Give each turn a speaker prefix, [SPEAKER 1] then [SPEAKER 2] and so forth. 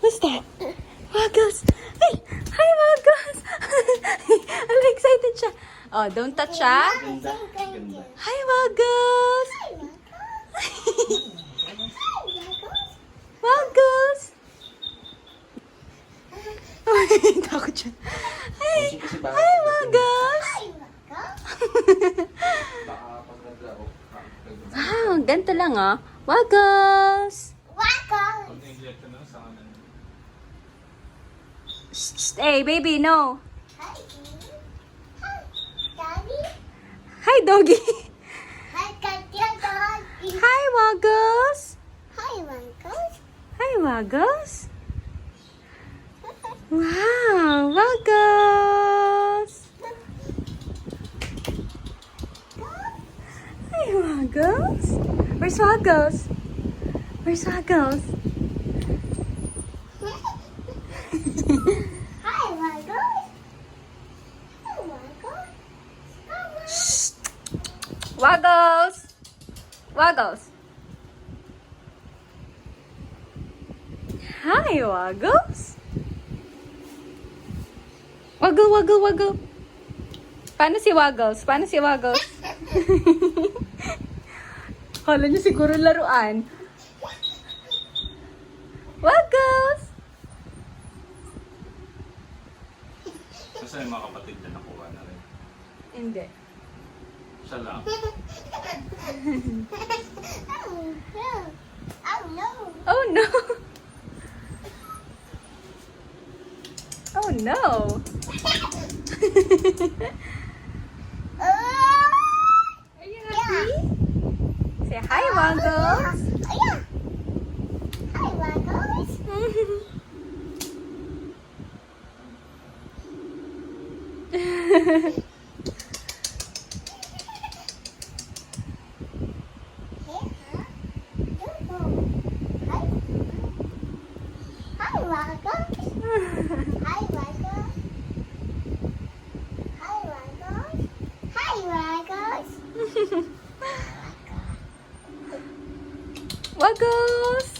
[SPEAKER 1] What's that? Waggles! Hey! Hi, Waggles! I'm excited siya. Oh, don't touch siya.
[SPEAKER 2] Ganda. Ganda.
[SPEAKER 1] Hi, Waggles! Waggles! Takot siya. Hey!
[SPEAKER 2] Kasi baka
[SPEAKER 1] Hi, Waggles!
[SPEAKER 2] baka pag naglaro.
[SPEAKER 1] Wow, ganito lang oh. Waggles! Shh, shh, hey, baby, no. Hi, doggy. Hi, Waggles. Hi, Waggles. Wow, Waggles. Hi, Waggles. Where's Waggles? Where's Waggles? Shh. Waggles. Waggles. Hi, Waggles. Waggle, waggle, waggle. Paano si Waggles? Paano si Waggles? Kala niyo siguro laruan. Waggles!
[SPEAKER 2] Kasi yung mga kapatid na nakuha na rin.
[SPEAKER 1] Hindi.
[SPEAKER 2] Siya lang.
[SPEAKER 1] Oh no! Oh no! Are you happy? Say hi, Waggles! Waggles!